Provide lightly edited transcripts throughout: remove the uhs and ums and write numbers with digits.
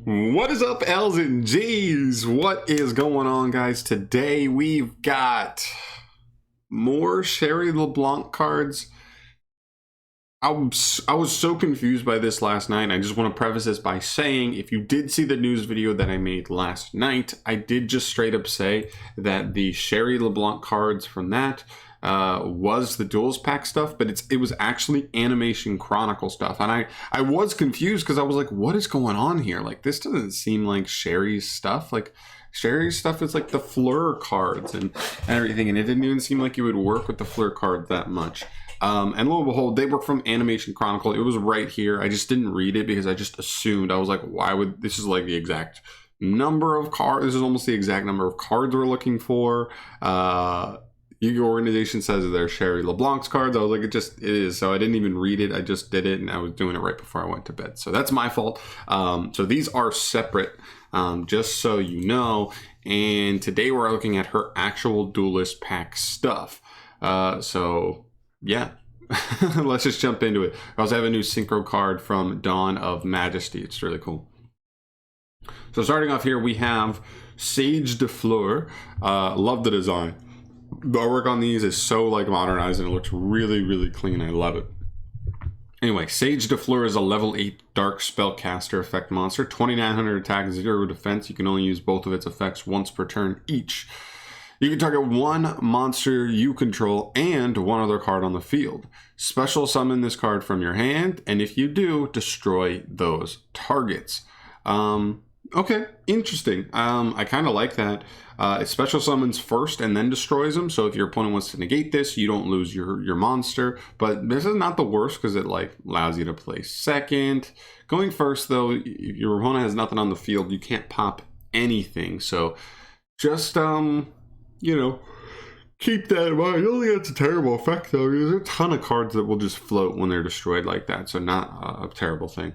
What is up, L's and G's? What is going on, guys? Today we've got more Sherry LeBlanc cards. I was so confused by this last night. I just want to preface this by saying, if you did see the news video that I made last night, I did just straight up say that the Sherry LeBlanc cards from that was the Duelist pack stuff, but it was actually Animation Chronicle stuff. And I was confused because I was like, what is going on here? Like, this doesn't seem like Sherry's stuff. Like, Sherry's stuff is like the Fleur cards and everything, and it didn't even seem like it would work with the Fleur card that much. And lo and behold, they were from Animation Chronicle. It was right here. I just didn't read it because I just assumed. I was like, why would this is like the exact number of cards. This is almost the exact number of cards we're looking for. Yu-Gi-Oh! Organization says they're Sherry LeBlanc's cards. I was like, it is. So I didn't even read it. I just did it, and I was doing it right before I went to bed. So that's my fault. So these are separate, just so you know. And today we're looking at her actual Duelist pack stuff. So yeah, let's just jump into it. I also have a new Syncro card from Dawn of Majesty. It's really cool. So starting off here, we have Sagefleur. Love the design. The artwork on these is so like modernized and it looks really, really clean. I love it. Anyway, Sagefleur is a level 8 dark spellcaster effect monster. 2900 attack, 0 defense. You can only use both of its effects once per turn each. You can target one monster you control and one other card on the field. Special summon this card from your hand, and if you do, destroy those targets. Okay, interesting. I kind of like that. It special summons first and then destroys them. So if your opponent wants to negate this, you don't lose your monster. But this is not the worst because it like allows you to play second. Going first though, if your opponent has nothing on the field, you can't pop anything. So just you know, keep that in mind. I don't think that's a terrible effect though. There's a ton of cards that will just float when they're destroyed like that. So not a terrible thing.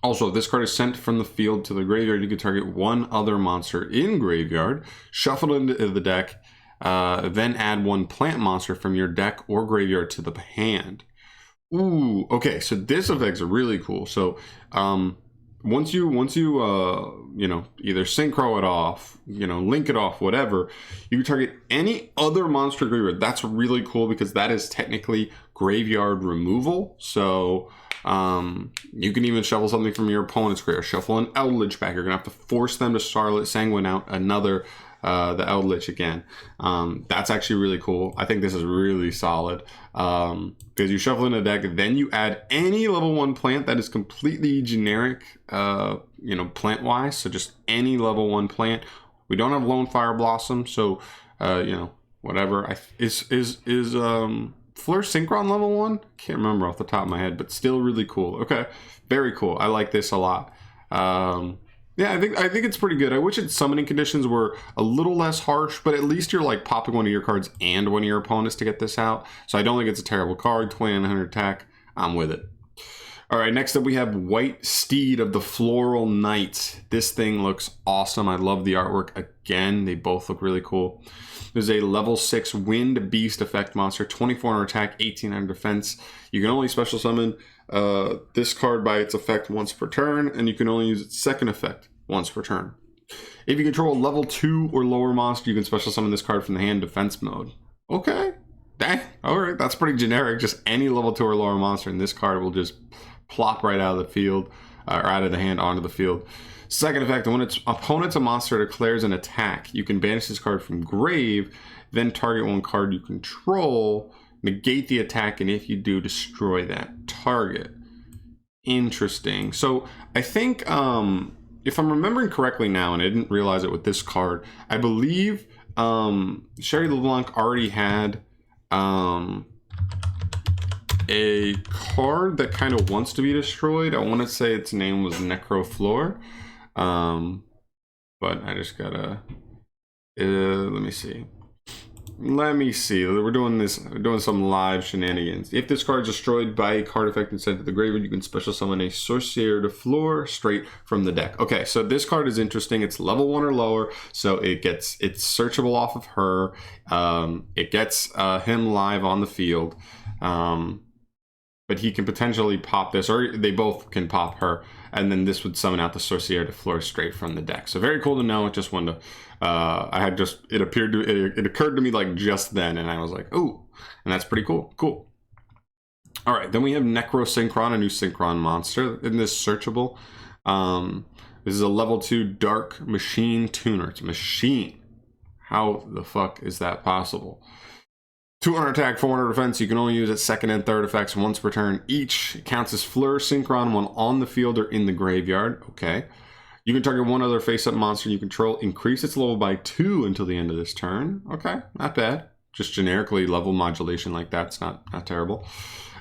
Also, if this card is sent from the field to the graveyard, you can target one other monster in graveyard, shuffle it into the deck, then add one plant monster from your deck or graveyard to the hand. Ooh, okay, so this effect's really cool. So once you you know, either synchro it off, you know, link it off, whatever, you can target any other monster graveyard. That's really cool because that is technically graveyard removal. So you can even shuffle something from your opponent's graveyard. Shuffle an Eldritch back. You're gonna have to force them to Charlotte Sanguine out another the Eldritch again. That's actually really cool. I think this is really solid because you shuffle in a deck, then you add any level 1 plant that is completely generic, you know, plant wise. So just any level 1 plant. We don't have Lone Fire Blossom, so you know, whatever. Is Fleur Synchron level 1? Can't remember off the top of my head, but still really cool. Okay, very cool. I like this a lot. Yeah, I think it's pretty good. I wish its summoning conditions were a little less harsh, but at least you're like popping one of your cards and one of your opponents to get this out. So I don't think it's a terrible card. 2900 attack. I'm with it. All right, next up we have White Steed of the Floral Knights. This thing looks awesome. I love the artwork. Again, they both look really cool. There's a level 6 Wind Beast effect monster, 2400 attack, 1800 defense. You can only special summon this card by its effect once per turn, and you can only use its second effect once per turn. If you control a level 2 or lower monster, you can special summon this card from the hand defense mode. Okay, dang, all right, that's pretty generic. Just any level 2 or lower monster, and this card will just plop right out of the field, or out of the hand onto the field. Second effect, when its opponent's a monster declares an attack, you can banish this card from grave, then target one card you control, negate the attack, and if you do, destroy that target. Interesting. So I think, if I'm remembering correctly now, and I didn't realize it with this card, I believe Sherry LeBlanc already had a card that kind of wants to be destroyed. I want to say its name was Necro Fleur. But I just gotta let me see. We're doing some live shenanigans. If this card is destroyed by a card effect and sent to the graveyard, you can special summon a Sorcier de Fleur straight from the deck. Okay, so this card is interesting. It's level 1 or lower, so it's searchable off of her. It gets him live on the field. But he can potentially pop this, or they both can pop her and then this would summon out the Sorcière de Fleur straight from the deck. So very cool to know. Just wanted to, it occurred to me like just then, and I was like, ooh, and that's pretty cool. Cool. All right, then we have Necro Synchron, a new Synchron monster. Isn't this searchable? This is a level 2 Dark Machine Tuner. It's a machine. How the fuck is that possible? 200 attack, 400 defense. You can only use its second and third effects once per turn each. It counts as Fleur Synchron when on the field or in the graveyard. Okay. You can target one other face-up monster you control. Increase its level by 2 until the end of this turn. Okay, not bad. Just generically level modulation like that's not terrible.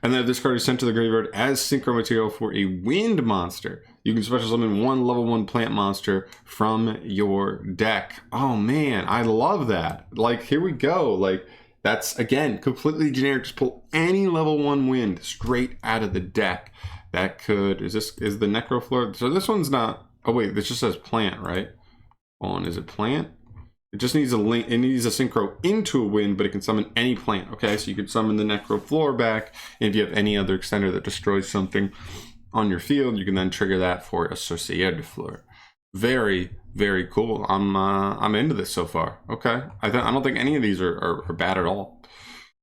And then if this card is sent to the graveyard as synchro material for a wind monster, you can special summon one level 1 plant monster from your deck. Oh man, I love that. Like, here we go. Like, that's, again, completely generic. Just pull any level 1 wind straight out of the deck. That could, is the Necro Fleur? So this one's not, oh wait, this just says plant, right? Hold on, is it plant? It just needs a link, it needs a synchro into a wind, but it can summon any plant. Okay, so you can summon the Necro Fleur back. And if you have any other extender that destroys something on your field, you can then trigger that for a Sorcière de Fleur. Very, very cool. I'm into this so far. Okay, I don't think any of these are bad at all.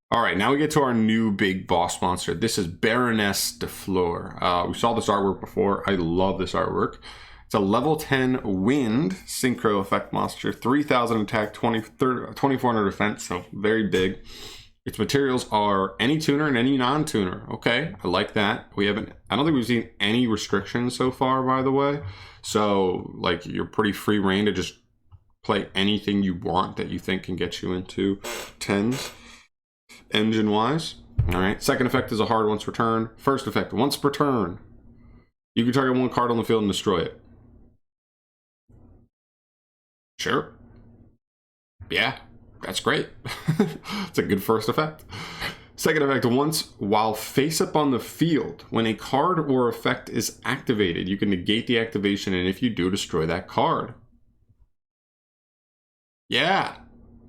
All right, now we get to our new big boss monster. This is Baroness de Fleur. We saw this artwork before. I love this artwork. It's a level 10 wind synchro effect monster, 3,000 attack, 2,400 defense, so very big. Its materials are any tuner and any non-tuner. Okay, I like that. I don't think we've seen any restrictions so far, by the way. So, like, you're pretty free reign to just play anything you want that you think can get you into 10s, engine-wise. All right, second effect is a hard once per turn. First effect, once per turn. You can target one card on the field and destroy it. Sure. Yeah, that's great. It's a good first effect. Second effect, once while face up on the field, when a card or effect is activated, you can negate the activation, and if you do, destroy that card. Yeah,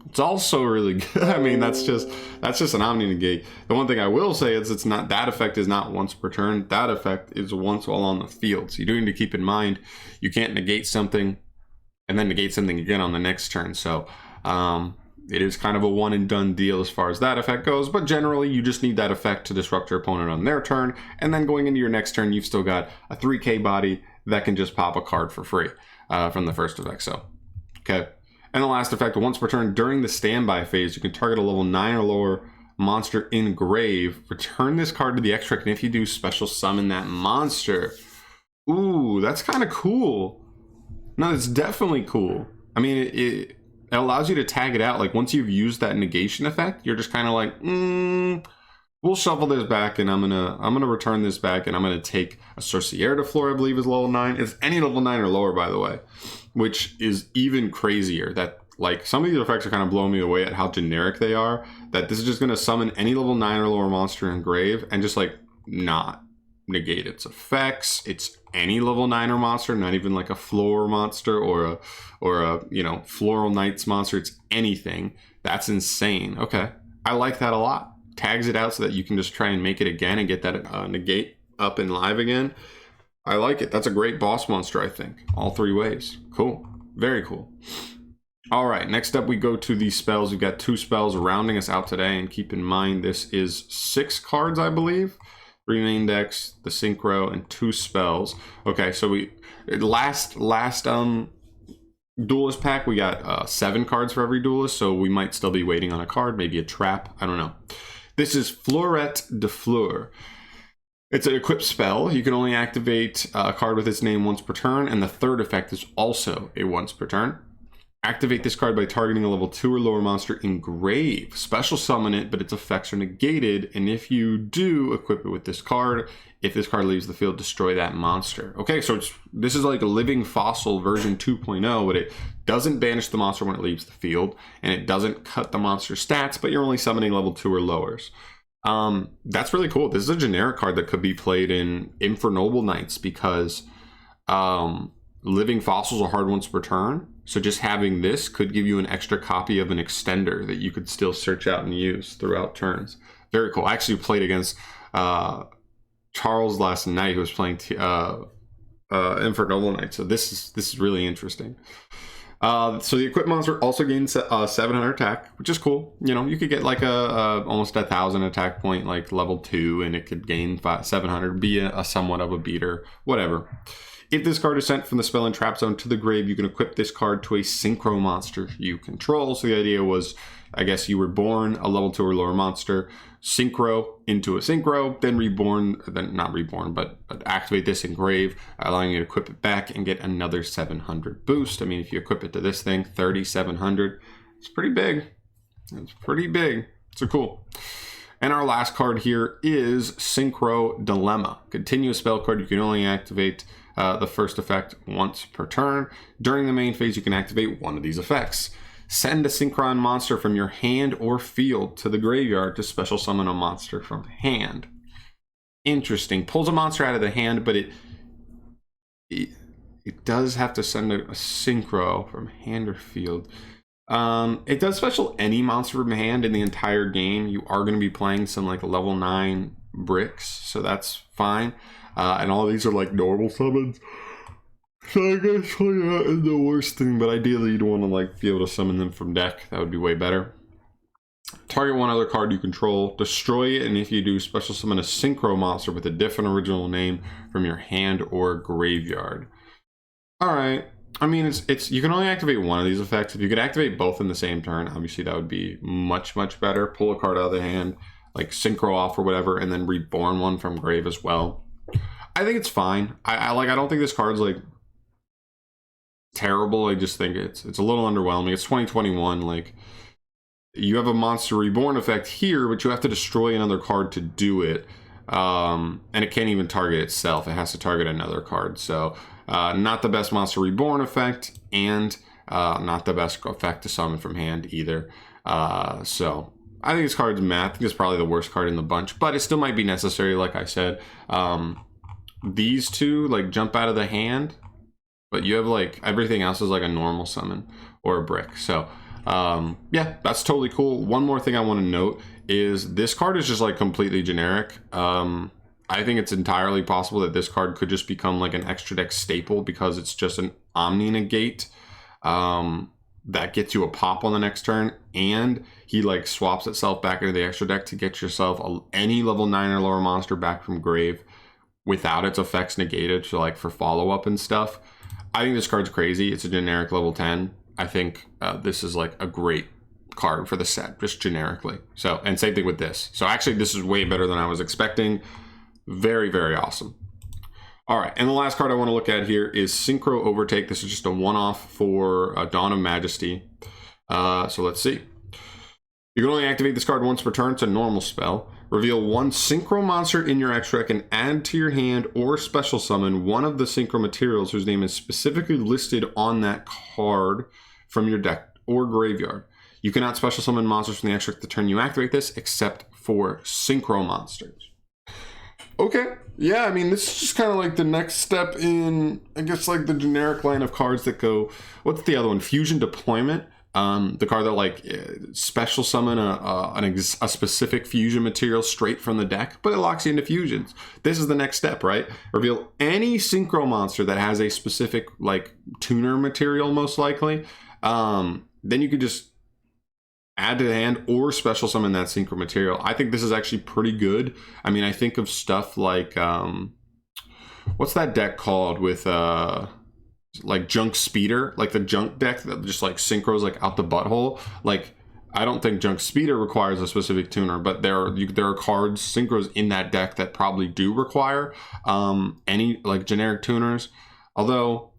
it's also really good. I mean, that's just an omni negate. The one thing I will say is it's not, that effect is not once per turn. That effect is once while on the field. So you do need to keep in mind, you can't negate something and then negate something again on the next turn. So it is kind of a one and done deal as far as that effect goes, but generally you just need that effect to disrupt your opponent on their turn, and then going into your next turn, you've still got a 3k body that can just pop a card for free from the first effect. So, okay. And the last effect, once per turn during the standby phase, you can target a level 9 or lower monster in grave, return this card to the extract, and if you do, special summon that monster. Ooh, that's kind of cool. No, it's definitely cool. I mean, it allows you to tag it out. Like, once you've used that negation effect, you're just kind of like, we'll shuffle this back, and I'm gonna return this back, and I'm gonna take a Sorcière de Fleur, I believe is level 9. It's any level 9 or lower, by the way, which is even crazier. That, like, some of these effects are kind of blowing me away at how generic they are. That this is just gonna summon any level 9 or lower monster in grave and just like not negate its effects. It's any level 9er monster, not even like a floor monster or a you know, floral knights monster. It's anything. That's insane. Okay, I like that a lot. Tags it out so that you can just try and make it again and get that negate up and live again. I like it. That's a great boss monster, I think, all 3 ways. Cool, very cool. All right, next up we go to the spells. We've got 2 spells rounding us out today, and keep in mind this is 6 cards, I believe. 3 main decks, the synchro, and 2 spells. Okay, so last duelist pack, we got 7 cards for every duelist, so we might still be waiting on a card, maybe a trap, I don't know. This is Fleurette de Fleur. It's an equipped spell. You can only activate a card with its name once per turn, and the third effect is also a once per turn. Activate this card by targeting a level 2 or lower monster in grave. Special summon it, but its effects are negated, and if you do, equip it with this card. If this card leaves the field, destroy that monster. Okay, so this is like a Living Fossil version 2.0, but it doesn't banish the monster when it leaves the field, and it doesn't cut the monster's stats, but you're only summoning level 2 or lowers. That's really cool. This is a generic card that could be played in Infernoble Knights because Living Fossils are hard once per turn. So just having this could give you an extra copy of an extender that you could still search out and use throughout turns. Very cool. I actually played against Charles last night, who was playing Infernoble Knight. So this is really interesting. So the equipped monster also gains 700 attack, which is cool. You know, you could get like a almost 1,000 attack point, like level 2, and it could gain 700, be a somewhat of a beater, whatever. If this card is sent from the spell and trap zone to the grave, you can equip this card to a Syncro monster you control. So the idea was, I guess you were born a level 2 or lower monster, Syncro into a Syncro, then reborn, then not reborn, but activate this in grave, allowing you to equip it back and get another 700 boost. I mean, if you equip it to this thing, 3,700, it's pretty big. It's pretty big. So cool. And our last card here is Syncro Dilemma. Continuous spell card. You can only activate the first effect once per turn. During the main phase, you can activate one of these effects. Send a Synchron monster from your hand or field to the graveyard to special summon a monster from hand. Interesting. Pulls a monster out of the hand, but it does have to send a Synchro from hand or field. It does special any monster from hand in the entire game. You are going to be playing some like level 9 bricks, so that's fine. And all these are like normal summons. So I guess probably not the worst thing, but ideally you'd want to like be able to summon them from deck. That would be way better. Target one other card you control, destroy it, and if you do, special summon a Syncro monster with a different original name from your hand or graveyard. Alright. I mean, it's you can only activate one of these effects. If you could activate both in the same turn, obviously that would be much, much better. Pull a card out of the hand, like Syncro off or whatever, and then reborn one from grave as well. I think it's fine. I don't think this card's like terrible. I just think it's a little underwhelming. It's 2021. Like, you have a monster reborn effect here, but you have to destroy another card to do it. And it can't even target itself. It has to target another card. So not the best monster reborn effect, and not the best effect to summon from hand either. So I think this card's meh. I think it's probably the worst card in the bunch, but it still might be necessary, like I said. These two like jump out of the hand, but you have like everything else is like a normal summon or a brick. So yeah, that's totally cool. One more thing I want to note is this card is just like completely generic. I think it's entirely possible that this card could just become like an extra deck staple because it's just an Omni Negate that gets you a pop on the next turn, and he like swaps itself back into the extra deck to get yourself any level 9 or lower monster back from grave without its effects negated, so like for follow-up and stuff. I think this card's crazy. It's a generic level 10. I think this is like a great card for the set, just generically. So, and same thing with this. So actually this is way better than I was expecting. Very, very awesome. All right, and the last card I want to look at here is Syncro Overtake. This is just a one-off for Dawn of Majesty. So let's see. You can only activate this card once per turn. It's a normal spell. Reveal one Syncro monster in your extra deck and add to your hand or special summon one of the Syncro materials whose name is specifically listed on that card from your deck or graveyard. You cannot special summon monsters from the extra deck the turn you activate this, except for Syncro monsters. Okay, yeah, I mean, this is just kind of like the next step in, I guess, like the generic line of cards that go, what's the other one? Fusion Deployment. The card that like special summon a specific fusion material straight from the deck, but it locks you into fusions. This is the next step, right? Reveal any Syncro monster that has a specific like tuner material, most likely. Then you could just add to the hand or special summon that Syncro material. I think this is actually pretty good. I mean, I think of stuff like what's that deck called with like Junk Speeder, like the Junk deck that just like synchros like out the butthole. Like, I don't think Junk Speeder requires a specific tuner, but there are cards, synchros in that deck that probably do require any like generic tuners. Although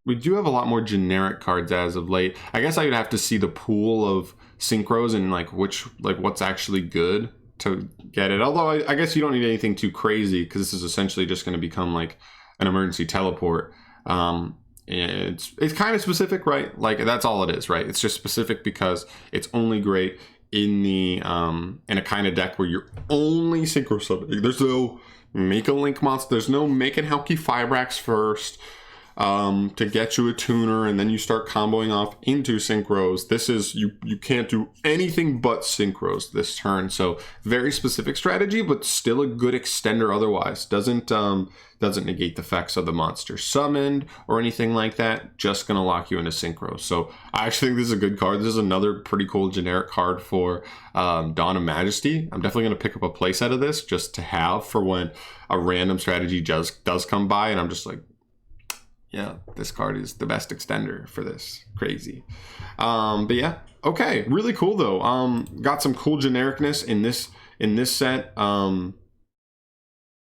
we do have a lot more generic cards as of late. I guess I would have to see the pool of synchros and like what's actually good to get it. Although I guess you don't need anything too crazy, because this is essentially just going to become like an emergency teleport. It's kind of specific, right? Like, that's all it is, right? It's just specific because it's only great in the in a kind of deck where you're only synchro summoning. There's no make a link monster. There's no make and Halki Fibrax first. to get you a tuner, and then you start comboing off into synchros. This is, you can't do anything but synchros this turn. So very specific strategy, but still a good extender otherwise. Doesn't negate the effects of the monster summoned or anything like that. Just gonna lock you into synchros. So I actually think this is a good card. This is another pretty cool generic card for Dawn of Majesty. I'm definitely gonna pick up a playset of this just to have for when a random strategy does come by, and I'm just like, yeah, this card is the best extender for this. Crazy. But yeah, okay, really cool though. Got some cool genericness in this set.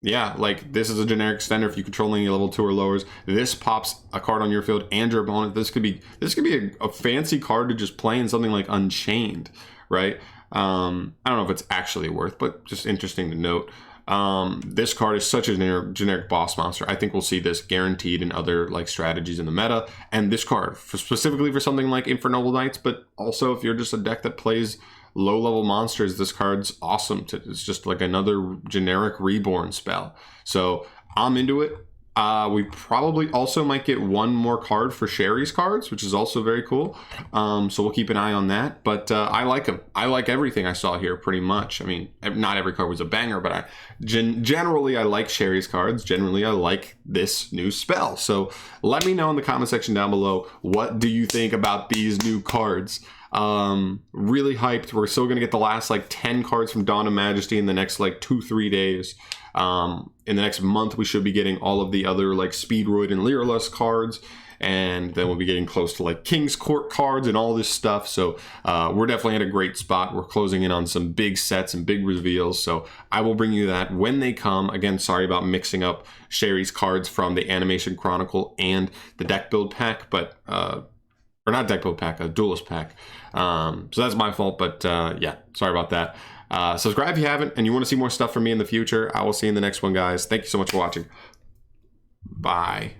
Yeah, like this is a generic extender if you control any level 2 or lowers. This pops a card on your field and your opponent. This could be a fancy card to just play in something like Unchained, right? I don't know if it's actually worth, but just interesting to note. This card is such a generic boss monster. I think we'll see this guaranteed in other like strategies in the meta. And this card specifically for something like Infernal Knights, but also if you're just a deck that plays low level monsters, this card's awesome. It's just like another generic reborn spell. So I'm into it. We probably also might get one more card for Sherry's cards, which is also very cool. So we'll keep an eye on that. But I like them. I like everything I saw here pretty much. I mean, not every card was a banger, but generally I like Sherry's cards. Generally I like this new spell. So let me know in the comment section down below, what do you think about these new cards? Really hyped. We're still gonna get the last like 10 cards from Dawn of Majesty in the next like 2-3 days. In the next month we should be getting all of the other like Speedroid and Lyralust cards, and then we'll be getting close to like King's Court cards and all this stuff. So we're definitely at a great spot. We're closing in on some big sets and big reveals, so I will bring you that when they come. Again, sorry about mixing up Sherry's cards from the Animation Chronicle and the deck build pack, but or not deck build pack, a Duelist pack. So that's my fault, but yeah, sorry about that. Subscribe if you haven't and you want to see more stuff from me in the future. I will see you in the next one, guys. Thank you so much for watching. Bye.